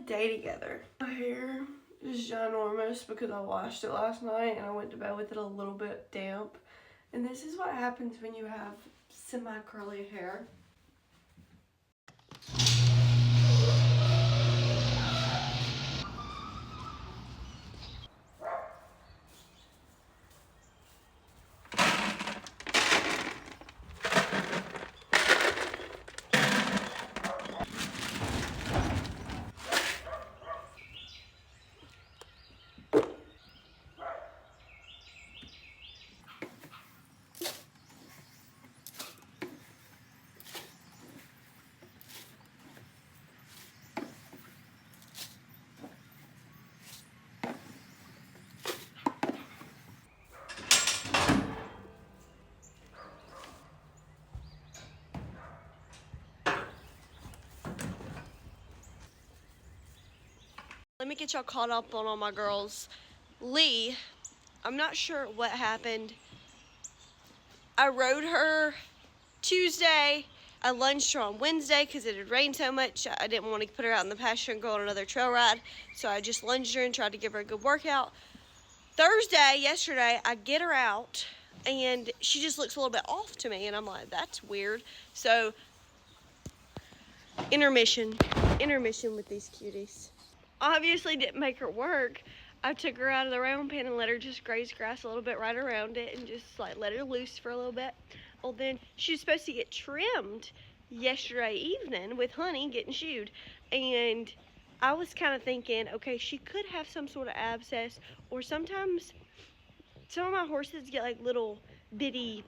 day together. My hair is ginormous because I washed it last night and I went to bed with it a little bit damp. And this is what happens when you have semi-curly hair. Let me get y'all caught up on all my girls. Lee, I'm not sure what happened. I rode her Tuesday. I lunged her on Wednesday because it had rained so much. I didn't want to put her out in the pasture and go on another trail ride. So I just lunged her and tried to give her a good workout. Thursday, yesterday, I get her out and she just looks a little bit off to me. And I'm like, that's weird. So intermission with these cuties. Obviously didn't make her work. I took her out of the round pen and let her just graze grass a little bit right around it and just like let her loose for a little bit. Well, then she was supposed to get trimmed yesterday evening with Honey getting shooed. And I was kind of thinking, okay, she could have some sort of abscess, or sometimes some of my horses get like little bitty,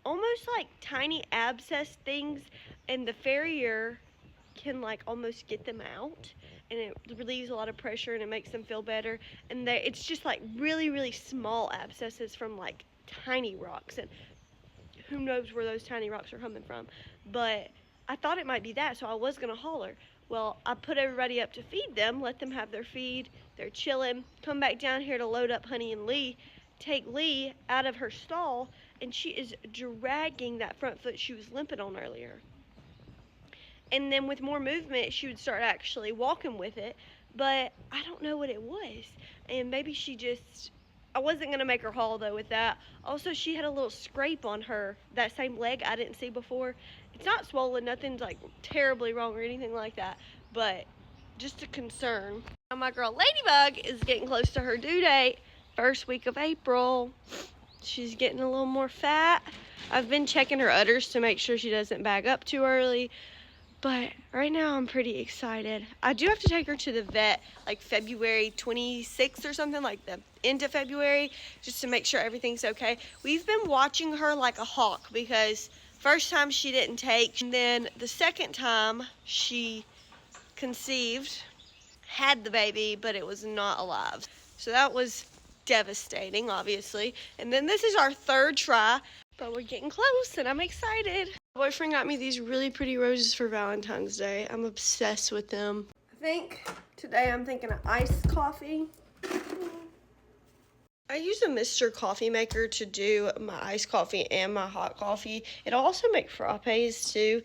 almost like tiny abscess things, and the farrier can like almost get them out, and it relieves a lot of pressure and it makes them feel better. And it's just like really, really small abscesses from like tiny rocks, and who knows where those tiny rocks are coming from. But I thought it might be that, so I was gonna haul her. Well, I put everybody up to feed them, let them have their feed, they're chilling, come back down here to load up Honey and Lee, take Lee out of her stall, and she is dragging that front foot she was limping on earlier. And then with more movement, she would start actually walking with it. But I don't know what it was. And maybe she just, I wasn't going to make her haul though with that. Also, she had a little scrape on her, that same leg I didn't see before. It's not swollen, nothing's like terribly wrong or anything like that. But just a concern. Now my girl Ladybug is getting close to her due date, first week of April. She's getting a little more fat. I've been checking her udders to make sure she doesn't bag up too early. But right now I'm pretty excited. I do have to take her to the vet like February 26th or something, like the end of February, just to make sure everything's okay. We've been watching her like a hawk because first time she didn't take, and then the second time she conceived, had the baby, but it was not alive. So that was devastating, obviously. And then this is our third try, but we're getting close and I'm excited. My boyfriend got me these really pretty roses for Valentine's Day. I'm obsessed with them. I think today I'm thinking of iced coffee. I use a Mr. Coffee Maker to do my iced coffee and my hot coffee. It'll also make frappes too.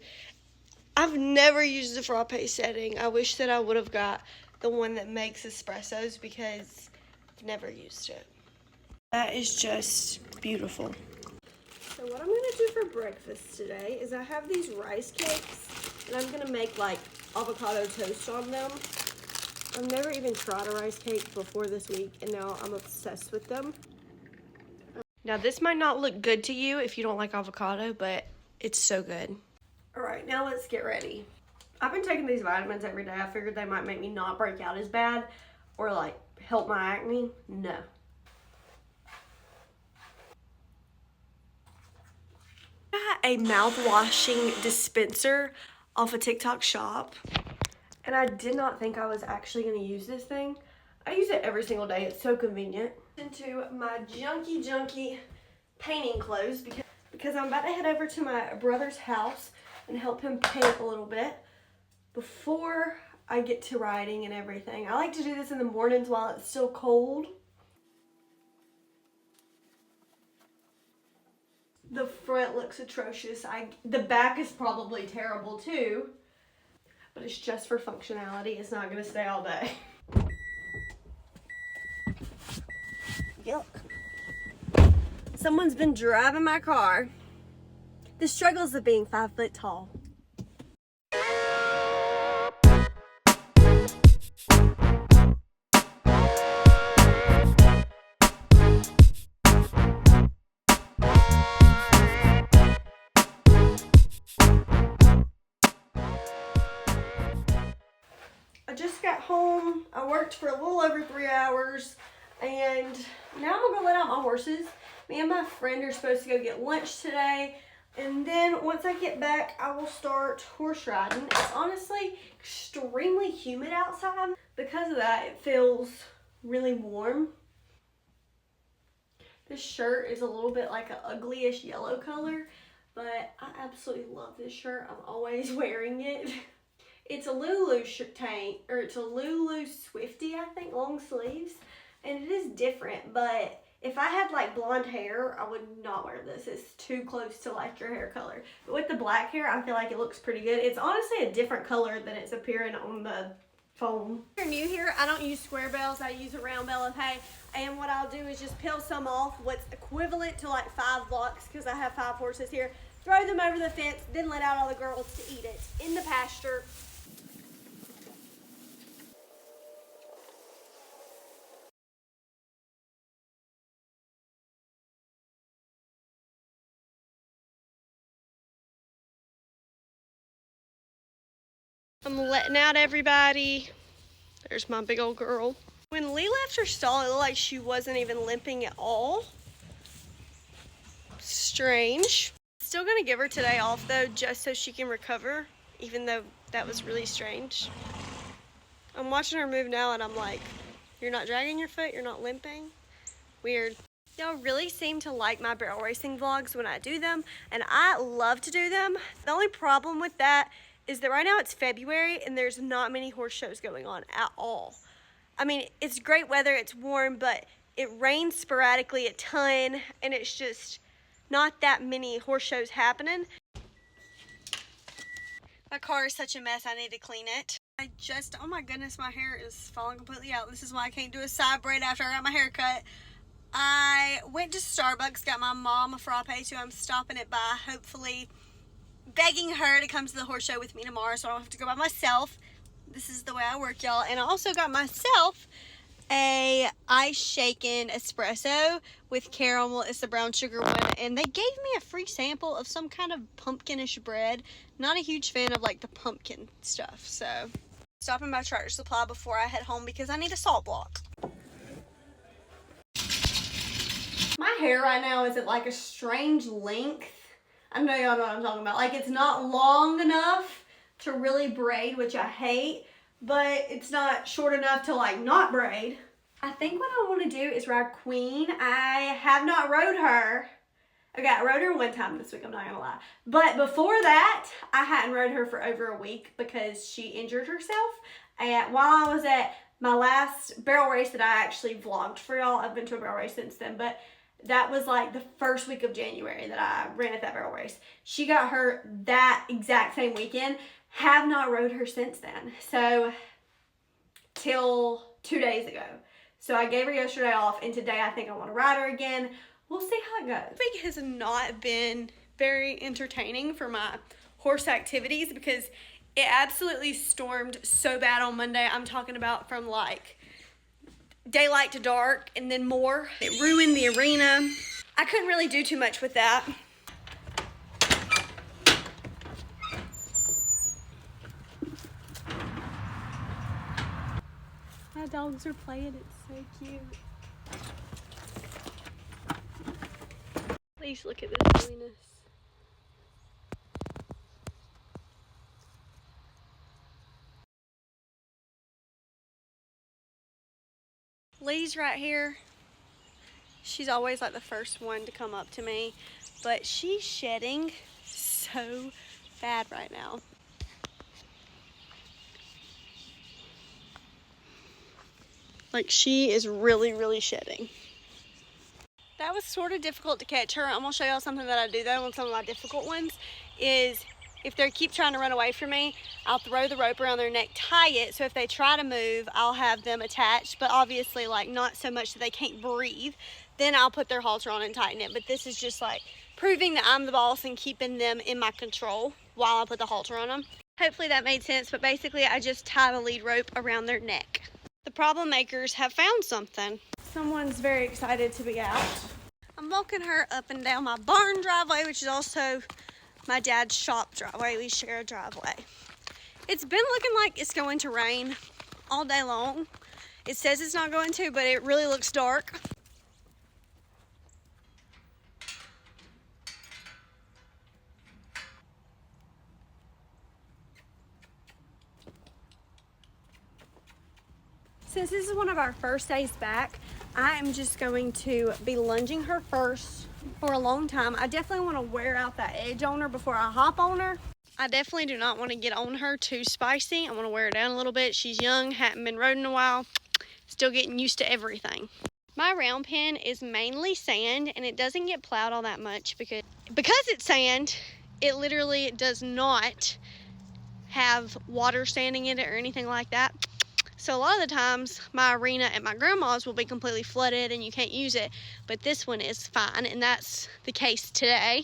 I've never used the frappe setting. I wish that I would have got the one that makes espressos because I've never used it. That is just beautiful. So what I'm gonna do for breakfast today is I have these rice cakes and I'm gonna make like avocado toast on them. I've never even tried a rice cake before this week and now I'm obsessed with them. Now this might not look good to you if you don't like avocado, but it's so good. All right, now let's get ready. I've been taking these vitamins every day. I figured they might make me not break out as bad or like help my acne. No. A mouth-washing dispenser off a TikTok shop, and I did not think I was actually going to use this thing. I use it every single day. It's so convenient. Into my junky painting clothes because I'm about to head over to my brother's house and help him paint a little bit before I get to riding and everything. I like to do this in the mornings while it's still cold. The front looks atrocious. The back is probably terrible too. but it's just for functionality. It's not gonna stay all day. Yuck. Someone's been driving my car. The struggles of being 5 foot tall. I just got home. I worked for a little over 3 hours, and now I'm gonna go let out my horses. Me and my friend are supposed to go get lunch today, and then once I get back, I will start horse riding. It's honestly extremely humid outside. Because of that, it feels really warm. This shirt is a little bit like an uglyish yellow color, but I absolutely love this shirt. I'm always wearing it. It's a Lulu tank, or it's a Lulu Swifty, I think, long sleeves, and it is different, but if I had like blonde hair, I would not wear this. It's too close to like your hair color. But with the black hair, I feel like it looks pretty good. It's honestly a different color than it's appearing on the phone. If you're new here, I don't use square bales. I use a round bale of hay. And what I'll do is just peel some off, what's equivalent to like 5 blocks, because I have 5 horses here. Throw them over the fence, then let out all the girls to eat it in the pasture. I'm letting out everybody. There's my big old girl. When Lee left her stall, it looked like she wasn't even limping at all. Strange. Still gonna give her today off though, just so she can recover, even though that was really strange. I'm watching her move now and I'm like, you're not dragging your foot, you're not limping. Weird. Y'all really seem to like my barrel racing vlogs when I do them, and I love to do them. The only problem with that is that right now it's February and there's not many horse shows going on at all. I mean, it's great weather, it's warm, but it rains sporadically a ton, and it's just not that many horse shows happening. My car is such a mess, I need to clean it. Oh my goodness, my hair is falling completely out. This is why I can't do a side braid after I got my hair cut. I went to Starbucks, got my mom a frappe, so I'm stopping it by hopefully begging her to come to the horse show with me tomorrow so I don't have to go by myself. This is the way I work, y'all. And I also got myself a ice shaken espresso with caramel. It's the brown sugar one, and they gave me a free sample of some kind of pumpkinish bread. Not a huge fan of like the pumpkin stuff, so stopping by Tractor Supply before I head home because I need a salt block. My hair right now is at like a strange length. I know y'all know what I'm talking about. Like, it's not long enough to really braid, which I hate, but it's not short enough to like not braid. I think what I want to do is ride Queen. I have not rode her. Okay, I rode her one time this week, I'm not gonna lie. But before that, I hadn't rode her for over a week because she injured herself. And while I was at my last barrel race that I actually vlogged for y'all, I've been to a barrel race since then, but that was like the first week of January that I ran at that barrel race. She got hurt that exact same weekend. Have not rode her since then. So, till 2 days ago. So I gave her yesterday off, and today I think I want to ride her again. We'll see how it goes. This week has not been very entertaining for my horse activities because it absolutely stormed so bad on Monday. I'm talking about from like daylight to dark and then more. It ruined the arena. I couldn't really do too much with that. My dogs are playing, it's so cute. Please look at this silliness. Lee's right here. She's always like the first one to come up to me, but she's shedding so bad right now. Like, she is really, really shedding. That was sort of difficult to catch her. I'm gonna show y'all something that I do though on some of my difficult ones is if they keep trying to run away from me, I'll throw the rope around their neck, tie it, so if they try to move, I'll have them attached, but obviously like not so much that they can't breathe. Then I'll put their halter on and tighten it. But this is just like proving that I'm the boss and keeping them in my control while I put the halter on them. Hopefully that made sense, but basically I just tied a lead rope around their neck. The problem makers have found something. Someone's very excited to be out. I'm walking her up and down my barn driveway, which is also my dad's shop driveway. We share a driveway. It's been looking like it's going to rain all day long. It says it's not going to, but it really looks dark. Since this is one of our first days back, I am just going to be lunging her first for a long time. I definitely want to wear out that edge on her before I hop on her. I definitely do not want to get on her too spicy. I want to wear her down a little bit. She's young, hadn't been rode in a while, still getting used to everything. My round pen is mainly sand, and it doesn't get plowed all that much because it's sand, it literally does not have water standing in it or anything like that. So a lot of the times my arena at my grandma's will be completely flooded and you can't use it, but this one is fine, and that's the case today.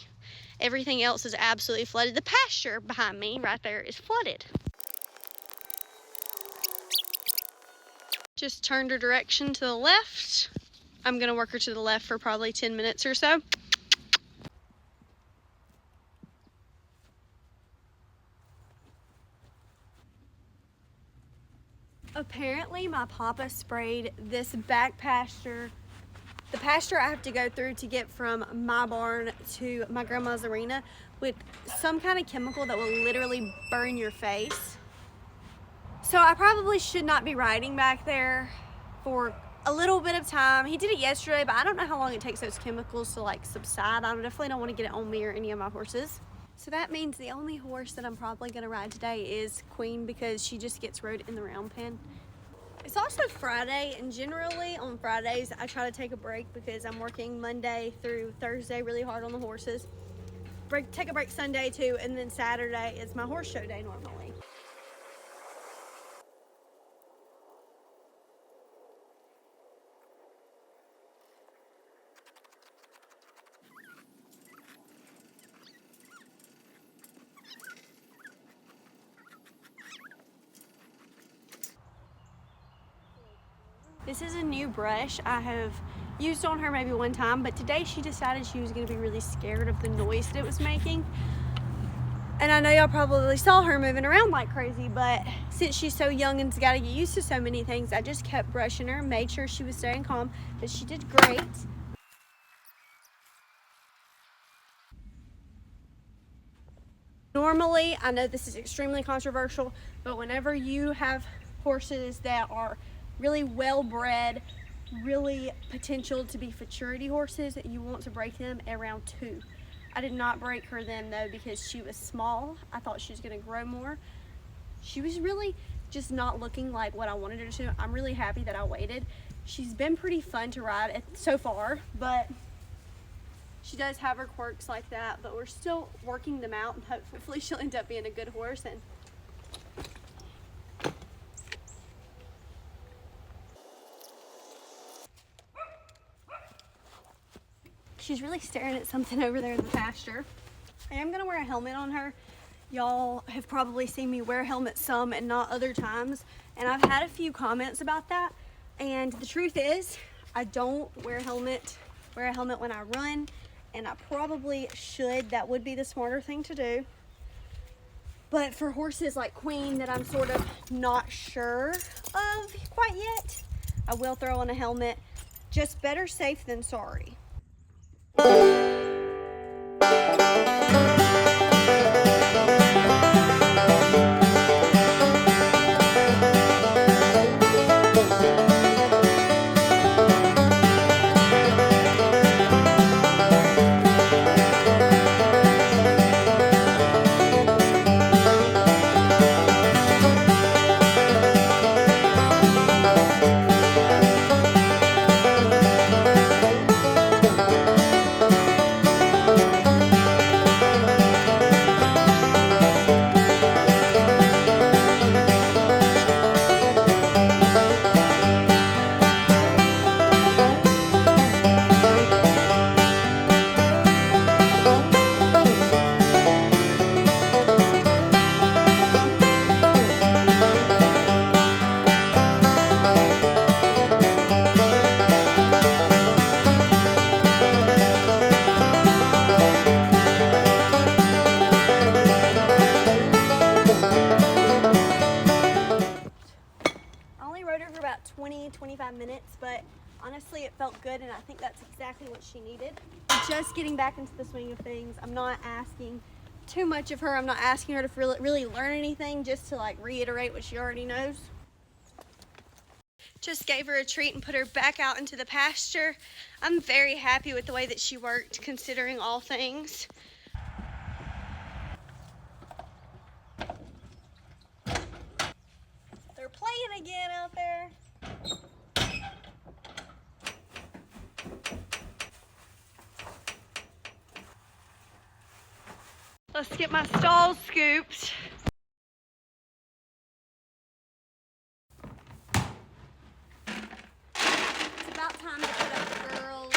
Everything else is absolutely flooded. The pasture behind me right there is flooded. Just turned her direction to the left. I'm gonna work her to the left for probably 10 minutes or so. Apparently my papa sprayed this back pasture, the pasture I have to go through to get from my barn to my grandma's arena, with some kind of chemical that will literally burn your face. So I probably should not be riding back there for a little bit of time. He did it yesterday, but I don't know how long it takes those chemicals to like subside. I definitely don't want to get it on me or any of my horses. So that means the only horse that I'm probably going to ride today is Queen, because she just gets rode in the round pen. It's also Friday, and generally on Fridays I try to take a break because I'm working Monday through Thursday really hard on the horses. Take a break Sunday too, and then Saturday is my horse show day normally. This is a new brush I have used on her maybe one time, but today she decided she was going to be really scared of the noise that it was making. And I know y'all probably saw her moving around like crazy, but since she's so young and's got to get used to so many things, I just kept brushing her, made sure she was staying calm, but she did great. Normally, I know this is extremely controversial, but whenever you have horses that are really well bred, really potential to be futurity horses, you want to break them at around 2. I did not break her then though because she was small. I thought she was going to grow more. She was really just not looking like what I wanted her to. I'm really happy that I waited. She's been pretty fun to ride so far, but she does have her quirks like that, but we're still working them out, and hopefully she'll end up being a good horse. And she's really staring at something over there in the pasture. I am gonna wear a helmet on her. Y'all have probably seen me wear helmets some and not other times, and I've had a few comments about that. And the truth is, I don't wear a helmet when I run, and I probably should. That would be the smarter thing to do. But for horses like Queen that I'm sort of not sure of quite yet, I will throw on a helmet. Just better safe than sorry. Honestly, it felt good, and I think that's exactly what she needed. Just getting back into the swing of things. I'm not asking too much of her. I'm not asking her to really learn anything, just to like reiterate what she already knows. Just gave her a treat and put her back out into the pasture. I'm very happy with the way that she worked, considering all things. They're playing again out there. Let's get my stalls scooped. It's about time to put up the girls.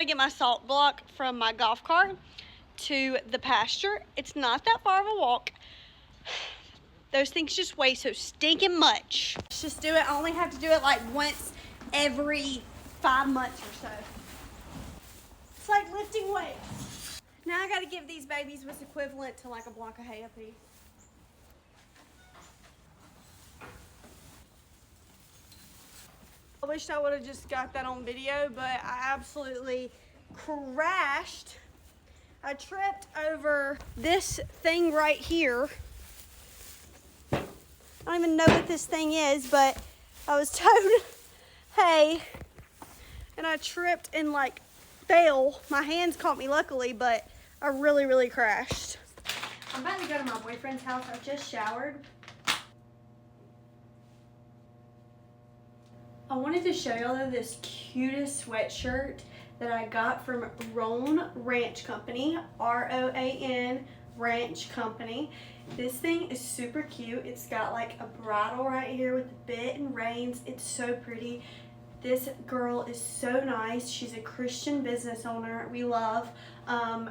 Get my salt block from my golf cart to the pasture. It's not that far of a walk. Those things just weigh so stinking much. Let's just do it. I only have to do it like once every 5 months or so. It's like lifting weights. Now I gotta give these babies what's equivalent to like a block of hay apiece. I wish I would have just got that on video, but I absolutely crashed. I tripped over this thing right here. I don't even know what this thing is, but I was towed hay and I tripped and like fell. My hands caught me luckily, but I really crashed. I'm about to go to my boyfriend's house. I just showered. I wanted to show y'all this cutest sweatshirt that I got from Roan Ranch Company, R-O-A-N Ranch Company. This thing is super cute. It's got like a bridle right here with the bit and reins. It's so pretty. This girl is so nice. She's a Christian business owner we love.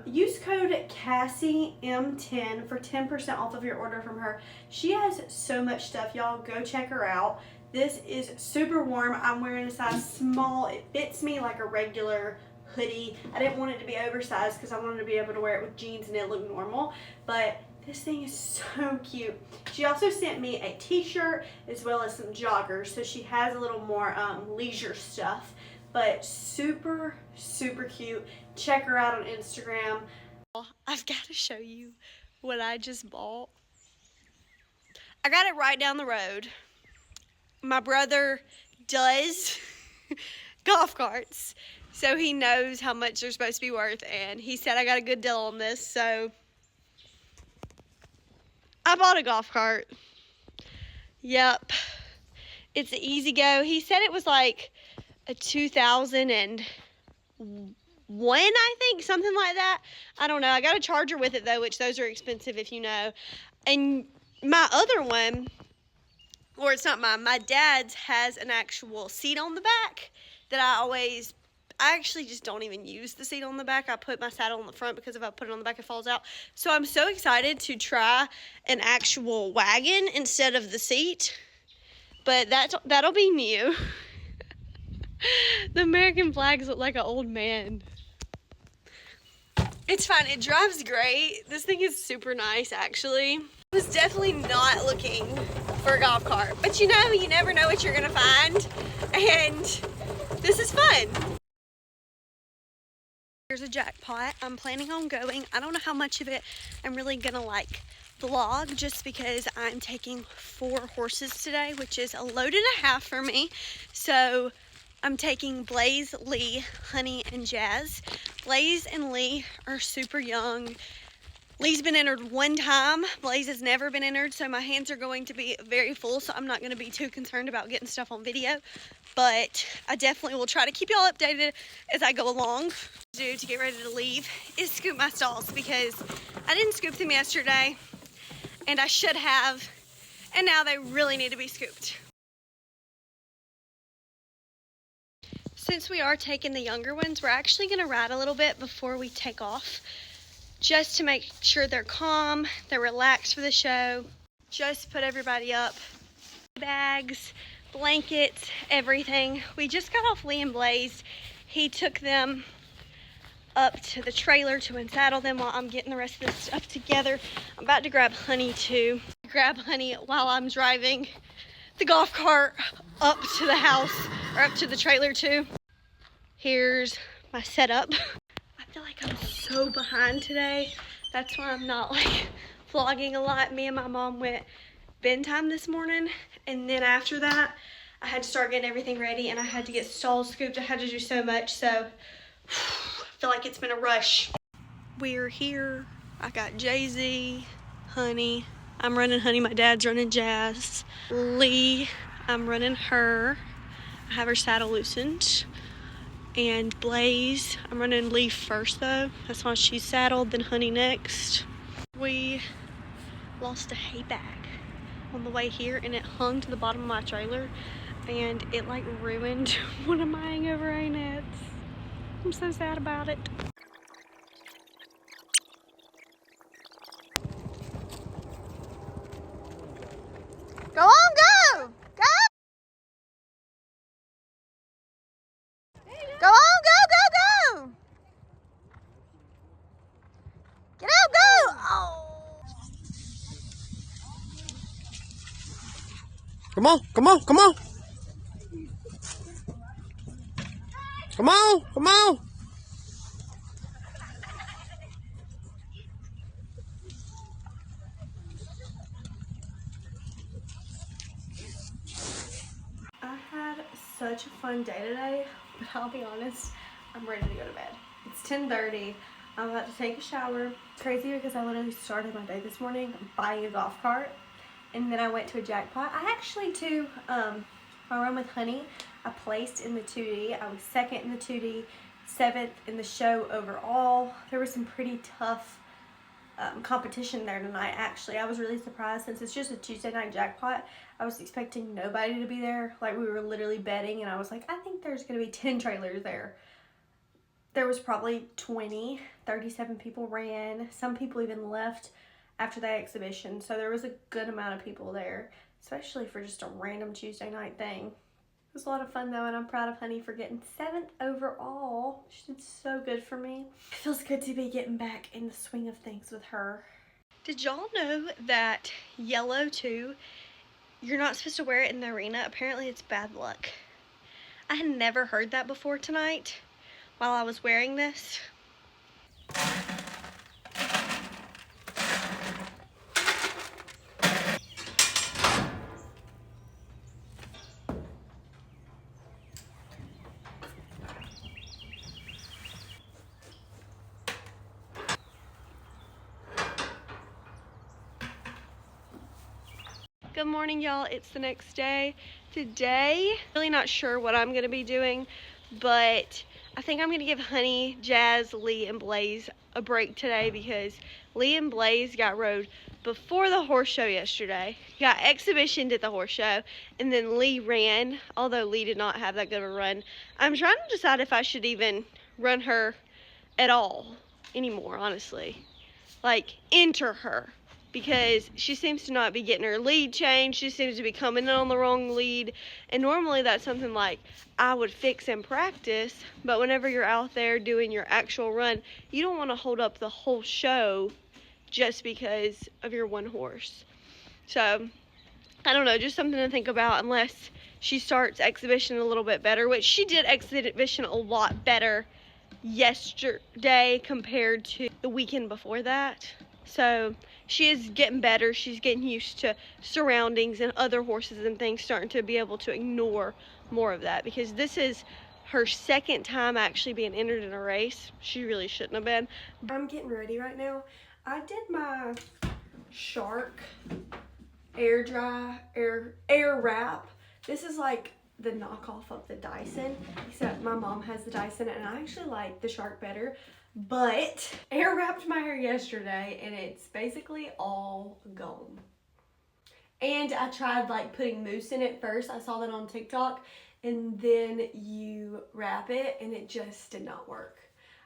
Use code CassieM10 for 10% off of your order from her. She has so much stuff. Y'all go check her out. This is super warm. I'm wearing a size small. It fits me like a regular hoodie. I didn't want it to be oversized because I wanted to be able to wear it with jeans and it looked normal. But this thing is so cute. She also sent me a t-shirt as well as some joggers. So she has a little more leisure stuff. But super cute. Check her out on Instagram. I've got to show you what I just bought. I got it right down the road. My brother does golf carts, so he knows how much they're supposed to be worth, and he said I got a good deal on this, so I bought a golf cart. Yep, it's an easy go. He said it was like a 2001, I think, something like that. I don't know. I got a charger with it though, which those are expensive if you know. And my other one, or it's not mine, my dad's has an actual seat on the back that I actually just don't even use the seat on the back. I put my saddle on the front because if I put it on the back, it falls out. So I'm so excited to try an actual wagon instead of the seat. But that'll be new. The American flags look like an old man. It's fine. It drives great. This thing is super nice, actually. I was definitely not looking for a golf cart, but you know, you never know what you're gonna find, and this is fun. Here's a jackpot. I'm planning on going. I don't know how much of it I'm really gonna like vlog, just because I'm taking 4 horses today, which is a load and a half for me. So I'm taking Blaze, Lee, Honey, and Jazz. Blaze and Lee are super young. Lee's been entered 1 time. Blaze has never been entered, so my hands are going to be very full, so I'm not going to be too concerned about getting stuff on video. But I definitely will try to keep y'all updated as I go along. To get ready to leave is scoop my stalls, because I didn't scoop them yesterday, and I should have, and now they really need to be scooped. Since we are taking the younger ones, we're actually going to ride a little bit before we take off. just to make sure they're calm, they're relaxed for the show. Just put everybody up. Bags, blankets, everything. We just got off Lee and Blaze. He took them up to the trailer to unsaddle them while I'm getting the rest of this stuff together. I'm about to grab Honey too. Grab Honey while I'm driving the golf cart up to the house, or up to the trailer too. Here's my setup. I feel like I'm so behind today. That's why I'm not like vlogging a lot. Me and my mom went bedtime this morning, and then after that I had to start getting everything ready, and I had to get stalls scooped. I had to do so much, so I feel like it's been a rush. We're here. I got Jay-Z, Honey. I'm running Honey. My dad's running Jazz. Lee, I'm running her. I have her saddle loosened. And Blaze, I'm running Lee first though. That's why she's saddled, then Honey next. We lost a hay bag on the way here, and it hung to the bottom of my trailer, and it like ruined one of my hangover hay nets. I'm so sad about it. Go on, go! Go! Go on, go, go, go! Get out, go! Oh! Come on, come on, come on! Come on, come on! I had such a fun day today, but I'll be honest, I'm ready to go to bed. It's 10:30. I'm about to take a shower. It's crazy because I literally started my day this morning buying a golf cart, and then I went to a jackpot. I actually too, my run with Honey, I placed in the 2D. I was second in the 2D, 7th in the show overall. There was some pretty tough competition there tonight. Actually, I was really surprised since it's just a Tuesday night jackpot. I was expecting nobody to be there. Like, we were literally betting, and I was like, I think there's gonna be 10 trailers there. There was probably 20. 37 people ran. Some people even left after that exhibition, so there was a good amount of people there, especially for just a random Tuesday night thing. It was a lot of fun though, and I'm proud of Honey for getting 7th overall. She did so good for me. It feels good to be getting back in the swing of things with her. Did y'all know that yellow too, you're not supposed to wear it in the arena? Apparently it's bad luck. I had never heard that before tonight while I was wearing this. Good morning, y'all. It's the next day. Today, really not sure what I'm gonna be doing, but I think I'm gonna give Honey, Jazz, Lee, and Blaze a break today because Lee and Blaze got rode before the horse show yesterday, got exhibitioned at the horse show, and then Lee ran, although Lee did not have that good of a run. I'm trying to decide if I should even run her at all anymore, honestly. Like, enter her, because she seems to not be getting her lead changed. She seems to be coming in on the wrong lead, and normally that's something like I would fix in practice, but whenever you're out there doing your actual run, you don't want to hold up the whole show just because of your one horse. So I don't know, just something to think about, unless she starts exhibition a little bit better, which she did exhibition a lot better yesterday compared to the weekend before that. So she is getting better. She's getting used to surroundings and other horses and things, starting to be able to ignore more of that, because this is her second time actually being entered in a race. She really shouldn't have been. I'm getting ready right now. I did my Shark air wrap. This is like the knockoff of the Dyson, except my mom has the Dyson and I actually like the Shark better. But air wrapped my hair yesterday and it's basically all gone. And I tried like putting mousse in it first. I saw that on TikTok, and then you wrap it and it just did not work.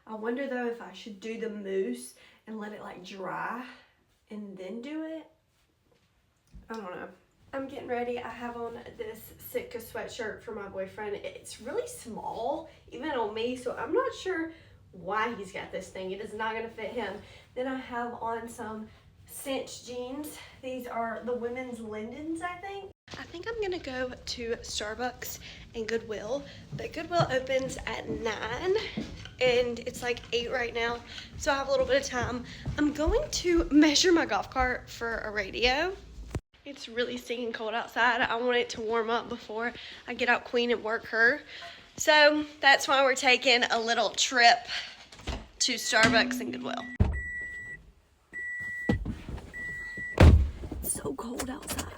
I wonder though if I should do the mousse and let it like dry and then do it. I don't know. I'm getting ready. I have on this Sitka sweatshirt for my boyfriend. It's really small, even on me, so I'm not sure why he's got this thing. It is not gonna fit him. Then I have on some cinch jeans. These are the women's Lindens, I think. I think I'm gonna go to Starbucks and Goodwill, but Goodwill opens at 9 and it's like 8 right now, so I have a little bit of time. I'm going to measure my golf cart for a radio. It's really stinking cold outside. I want it to warm up before I get out Queen and work her. So that's why we're taking a little trip to Starbucks and Goodwill. It's so cold outside.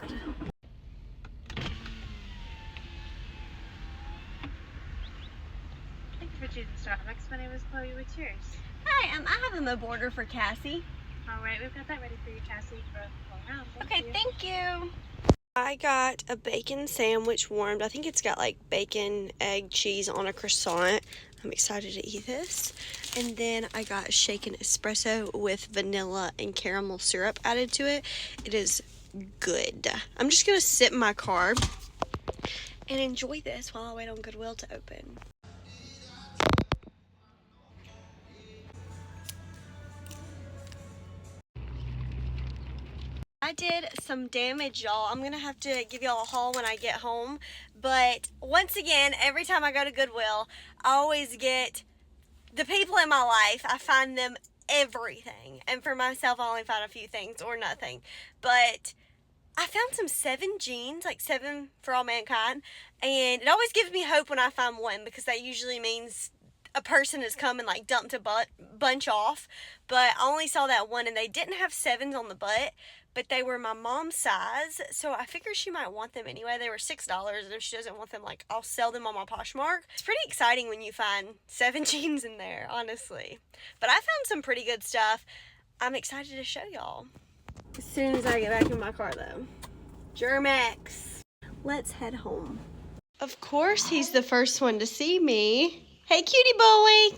Thank you for choosing Starbucks. My name is Chloe. What's yours? Hi, I have a mib order for Cassie. All right, we've got that ready for you, Cassie. Okay, thank you. I got a bacon sandwich warmed. I think it's got like bacon, egg, cheese on a croissant. I'm excited to eat this. And then I got a shaken espresso with vanilla and caramel syrup added to it. It is good. I'm just gonna sit in my car and enjoy this while I wait on Goodwill to open. I did some damage, y'all. I'm gonna have to give y'all a haul when I get home. But once again, every time I go to Goodwill, I always get the people in my life. I find them everything. And for myself, I only find a few things or nothing. But I found some 7 jeans, like 7 for all mankind. And it always gives me hope when I find one, because that usually means a person has come and like dumped a bunch off. But I only saw that one, and they didn't have 7s on the butt, but they were my mom's size, so I figured she might want them anyway. They were $6, and if she doesn't want them, like, I'll sell them on my Poshmark. It's pretty exciting when you find 7 jeans in there, honestly. But I found some pretty good stuff. I'm excited to show y'all. As soon as I get back in my car, though. Germex. Let's head home. Of course, he's the first one to see me. Hey, cutie boy.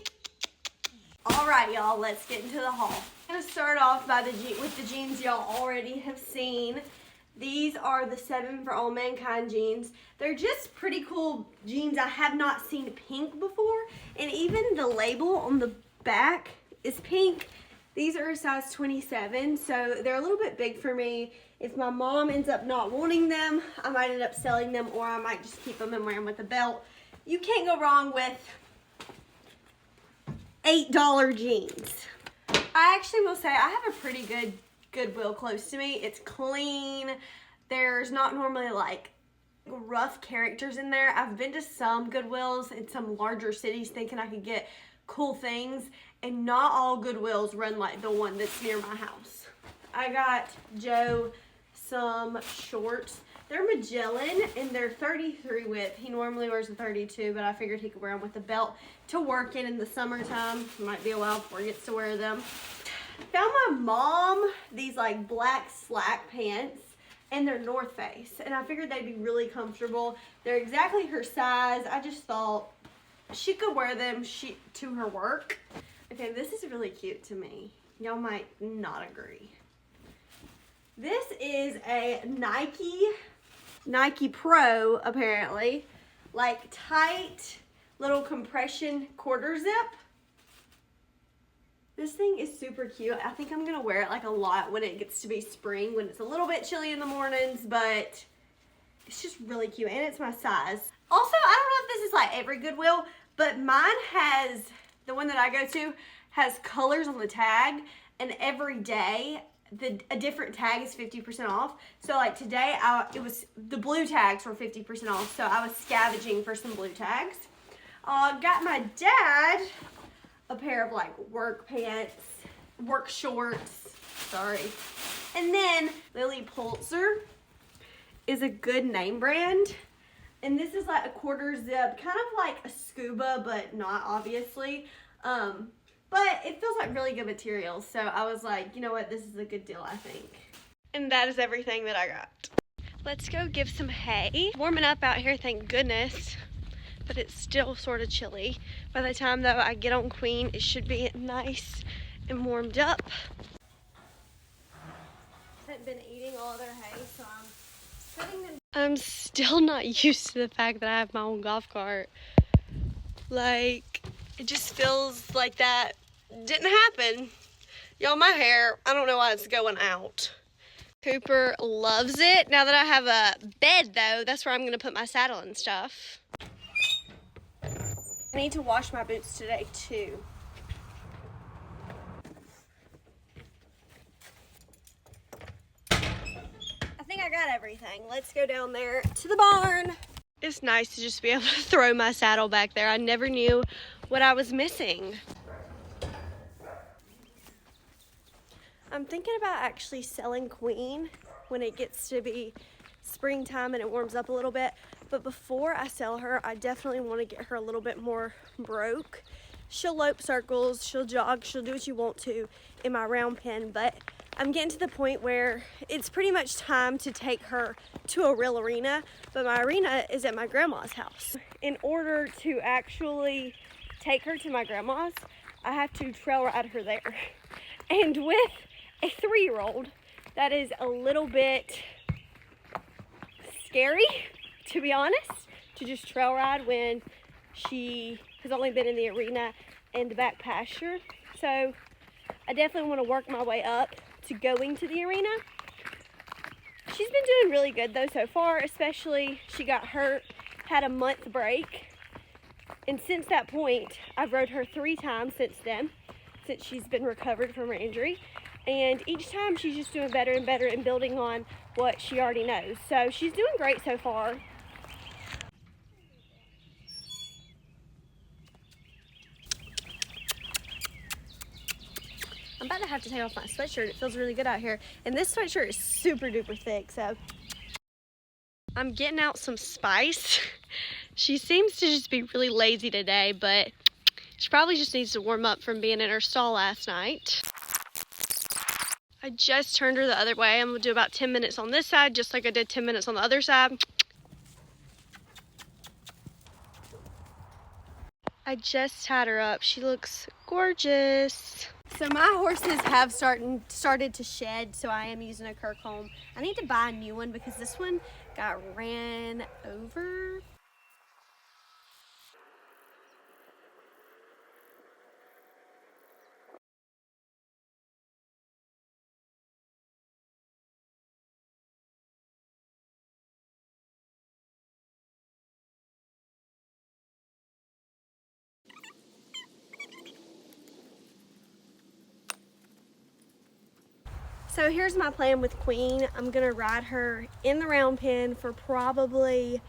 All right, y'all, let's get into the haul. I'm gonna start off with the jeans y'all already have seen. These are the 7 for all mankind jeans. They're just pretty cool jeans. I have not seen pink before, and even the label on the back is pink. These are a size 27, so they're a little bit big for me. If my mom ends up not wanting them, I might end up selling them, or I might just keep them and wear them with a belt. You can't go wrong with $8 jeans. I actually will say I have a pretty good Goodwill close to me. It's clean. There's not normally like rough characters in there. I've been to some Goodwills in some larger cities thinking I could get cool things, and not all Goodwills run like the one that's near my house. I got Joe some shorts. They're Magellan, and they're 33 width. He normally wears a 32, but I figured he could wear them with a belt to work in the summertime. It might be a while before he gets to wear them. Found my mom these like black slack pants, and they're North Face, and I figured they'd be really comfortable. They're exactly her size. I just thought she could wear them to her work. Okay, this is really cute to me. Y'all might not agree. This is a Nike Pro, apparently, like tight little compression quarter zip. This thing is super cute. I think I'm gonna wear it like a lot when it gets to be spring, when it's a little bit chilly in the mornings, but it's just really cute, and it's my size. Also, I don't know if this is like every Goodwill, but mine has, the one that I go to, has colors on the tag, and every day a different tag is 50% off. So like today, it was the blue tags were 50% off, so I was scavenging for some blue tags. Got my dad a pair of like work pants, work shorts, sorry. And then Lily Pulitzer is a good name brand. And this is like a quarter zip, kind of like a scuba, but not obviously. But it feels like really good material. So I was like, you know what, this is a good deal, I think. And that is everything that I got. Let's go give some hay. Warming up out here, thank goodness. But it's still sort of chilly. By the time though I get on Queen, it should be nice and warmed up. Haven't been eating all their hay, so I'm still not used to the fact that I have my own golf cart. Like, it just feels like that didn't happen. Y'all, my hair, I don't know why it's going out. Cooper loves it. Now that I have a bed, though, that's where I'm going to put my saddle and stuff. I need to wash my boots today, too. I think I got everything. Let's go down there to the barn. It's nice to just be able to throw my saddle back there. I never knew what I was missing. I'm thinking about actually selling Queen when it gets to be springtime and it warms up a little bit. But before I sell her, I definitely want to get her a little bit more broke. She'll lope circles, she'll jog, she'll do what you want to in my round pen, but I'm getting to the point where it's pretty much time to take her to a real arena, but my arena is at my grandma's house. In order to actually take her to my grandma's, I have to trail ride her there. And with a 3-year-old, that is a little bit scary, to be honest, to just trail ride when she has only been in the arena and the back pasture. So I definitely want to work my way up to going to the arena. She's been doing really good though so far, especially she got hurt, had a month break, and since that point I've rode her 3 times since then, since she's been recovered from her injury, and each time she's just doing better and better and building on what she already knows. So she's doing great so far. I'm about to have to take off my sweatshirt. It feels really good out here. And this sweatshirt is super duper thick, so. I'm getting out some Spice. She seems to just be really lazy today, but she probably just needs to warm up from being in her stall last night. I just turned her the other way. I'm gonna do about 10 minutes on this side, just like I did 10 minutes on the other side. I just tied her up. She looks gorgeous. So my horses have started to shed, so I am using a cur comb. I need to buy a new one because this one got ran over. So here's my plan with Queen. I'm gonna ride her in the round pen for probably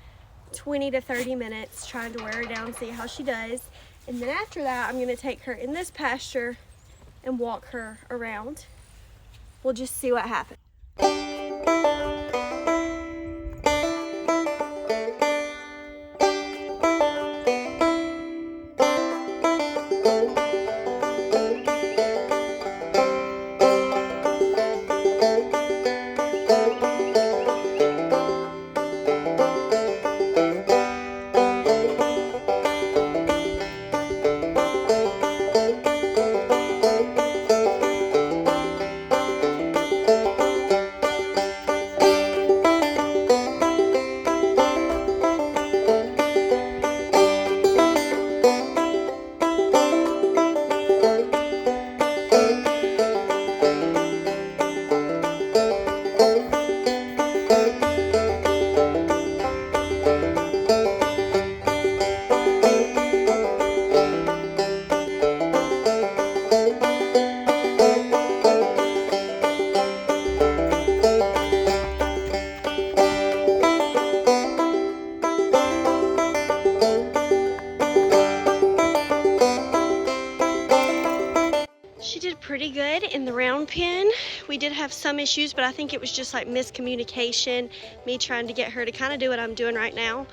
20 to 30 minutes, trying to wear her down, see how she does. And then after that, I'm gonna take her in this pasture and walk her around. We'll just see what happens. Pretty good in the round pen. We did have some issues, but I think it was just like miscommunication, me trying to get her to kind of do what I'm doing right now,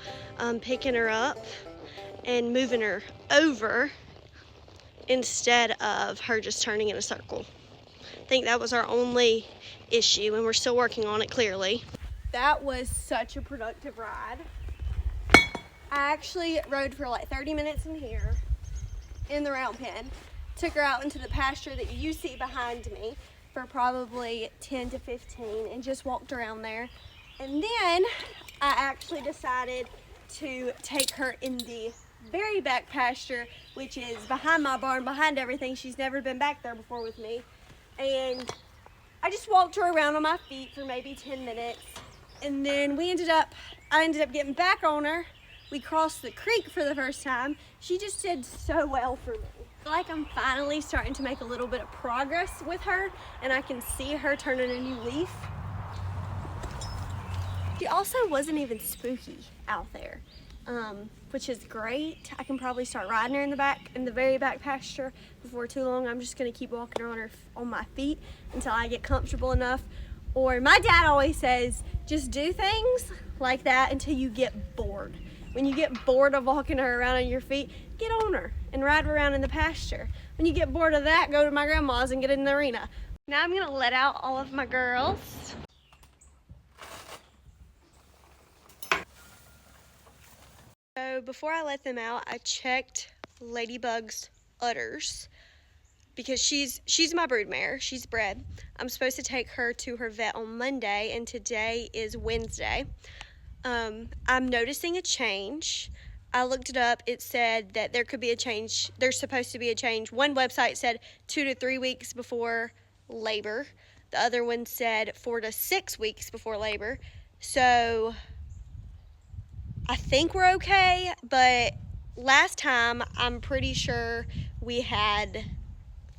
picking her up and moving her over instead of her just turning in a circle. I think that was our only issue, and we're still working on it, clearly. That was such a productive ride. I actually rode for like 30 minutes in here in the round pen. took her out into the pasture that you see behind me for probably 10 to 15 and just walked around there. And then I actually decided to take her in the very back pasture, which is behind my barn, behind everything. She's never been back there before with me. And I just walked her around on my feet for maybe 10 minutes. And then I ended up getting back on her. We crossed the creek for the first time. She just did so well for me. I feel like I'm finally starting to make a little bit of progress with her, and I can see her turning a new leaf. She also wasn't even spooky out there, which is great. I can probably start riding her in the very back pasture before too long. I'm just gonna keep walking her on my feet until I get comfortable enough. Or my dad always says, just do things like that until you get bored. When you get bored of walking her around on your feet, get on her and ride her around in the pasture. When you get bored of that, go to my grandma's and get in the arena. Now I'm gonna let out all of my girls. So before I let them out, I checked Ladybug's udders because she's my broodmare. She's bred. I'm supposed to take her to her vet on Monday, and today is Wednesday. I'm noticing a change. I looked it up. It said that there could be a change. There's supposed to be a change. One website said 2 to 3 weeks before labor. The other one said 4 to 6 weeks before labor. So I think we're okay, but last time I'm pretty sure we had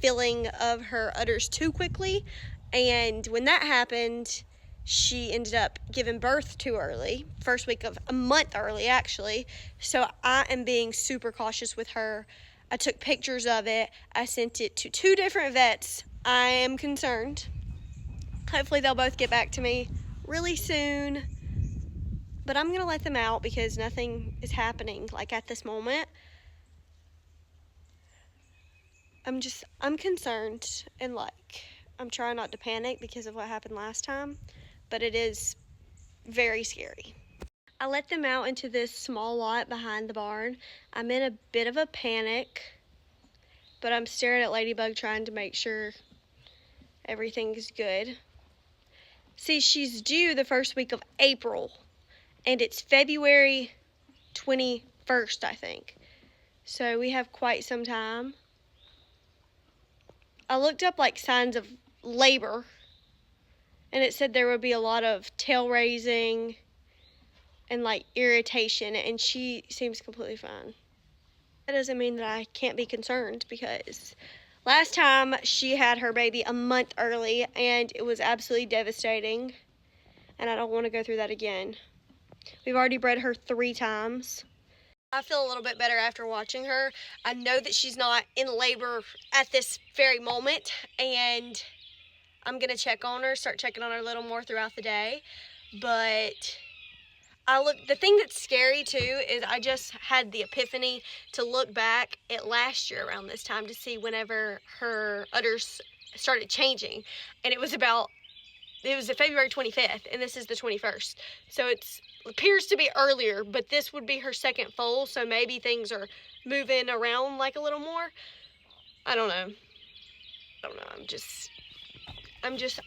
filling of her udders too quickly, and when that happened, she ended up giving birth too early, first week of a month early actually. So I am being super cautious with her. I took pictures of it. I sent it to 2 different vets. I am concerned. Hopefully they'll both get back to me really soon. But I'm gonna let them out because nothing is happening like at this moment. I'm concerned, and like I'm trying not to panic because of what happened last time, but it is very scary. I let them out into this small lot behind the barn. I'm in a bit of a panic, but I'm staring at Ladybug trying to make sure everything's good. See, she's due the first week of April, and it's February 21st, I think. So we have quite some time. I looked up like signs of labor, and it said there would be a lot of tail raising and like irritation, and she seems completely fine. That doesn't mean that I can't be concerned, because last time she had her baby a month early and it was absolutely devastating, and I don't want to go through that again. We've already bred her 3 times. I feel a little bit better after watching her. I know that she's not in labor at this very moment, and I'm gonna start checking on her a little more throughout the day. But the thing that's scary too is I just had the epiphany to look back at last year around this time to see whenever her udders started changing, and it was February 25th, and this is the 21st. So it appears to be earlier, but this would be her second foal, so maybe things are moving around like a little more. I don't know.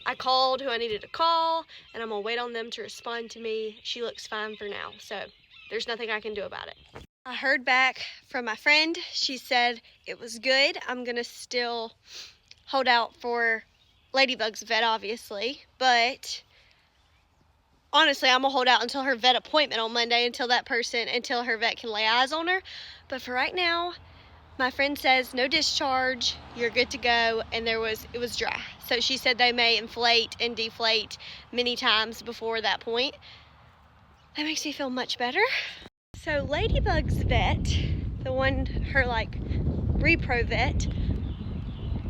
I called who I needed to call, and I'm gonna wait on them to respond to me. She looks fine for now, so there's nothing I can do about it. I heard back from my friend. She said it was good. I'm gonna still hold out for Ladybug's vet, obviously, but honestly, I'm gonna hold out until her vet appointment on Monday, until her vet can lay eyes on her. But for right now, my friend says no discharge, you're good to go, and it was dry. So she said they may inflate and deflate many times before that point. That makes me feel much better. So Ladybug's vet, her like repro vet,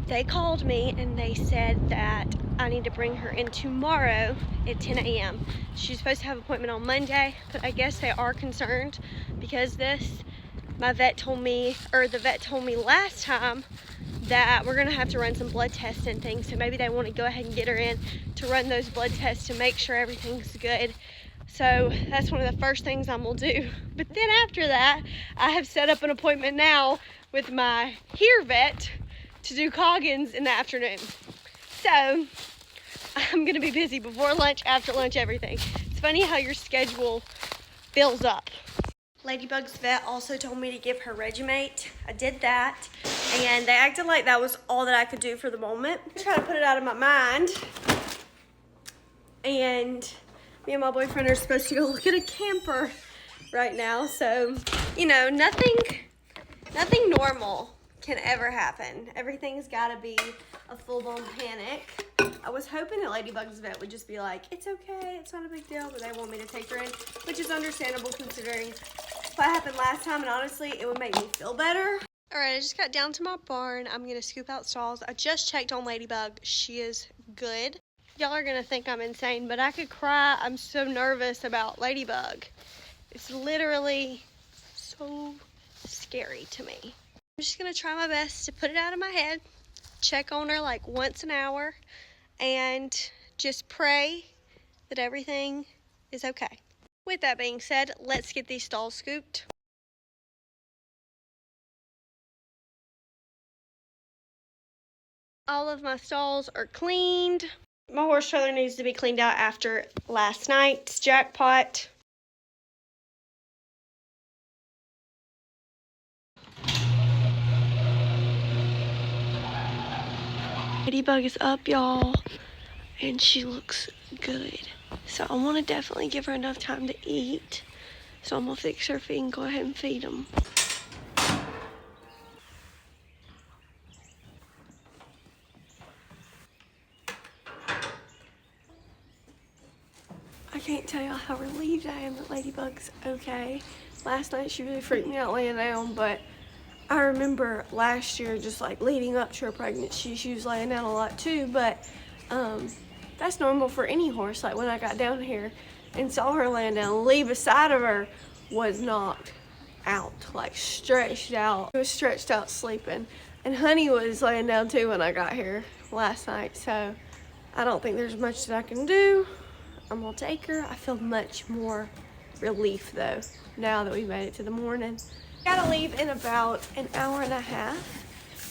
they called me and they said that I need to bring her in tomorrow at 10 a.m. She's supposed to have an appointment on Monday, but I guess they are concerned because the vet told me last time that we're gonna have to run some blood tests and things, so maybe they want to go ahead and get her in to run those blood tests to make sure everything's good. So that's one of the first things I'm gonna do. But then after that, I have set up an appointment now with my here vet to do Coggins in the afternoon. So I'm gonna be busy before lunch, after lunch, everything. It's funny how your schedule fills up. Ladybug's vet also told me to give her Regimate. I did that, and they acted like that was all that I could do for the moment. I'm trying to put it out of my mind. And me and my boyfriend are supposed to go look at a camper right now. So, you know, nothing normal can ever happen. Everything's gotta be a full-blown panic. I was hoping that Ladybug's vet would just be like, it's okay, it's not a big deal, but they want me to take her in, which is understandable considering what happened last time, and honestly, it would make me feel better. All right, I just got down to my barn. I'm gonna scoop out stalls. I just checked on Ladybug. She is good. Y'all are gonna think I'm insane, but I could cry. I'm so nervous about Ladybug. It's literally so scary to me. I'm just gonna try my best to put it out of my head, check on her like once an hour, and just pray that everything is okay. With that being said, let's get these stalls scooped. All of my stalls are cleaned. My horse trailer needs to be cleaned out after last night's jackpot. Ladybug is up, y'all, and she looks good. So I want to definitely give her enough time to eat. So I'm gonna fix her feed and go ahead and feed them. I can't tell y'all how relieved I am that Ladybug's okay. Last night she really freaked me out laying down, but I remember last year just like leading up to her pregnancy, she was laying down a lot too, but that's normal for any horse. Like when I got down here and saw her laying down, Lee beside of her was knocked out, like stretched out. She was stretched out sleeping, and Honey was laying down too when I got here last night, so I don't think there's much that I can do. I'm gonna take her. I feel much more relief though now that we made it to the morning. Gotta leave in about an hour and a half,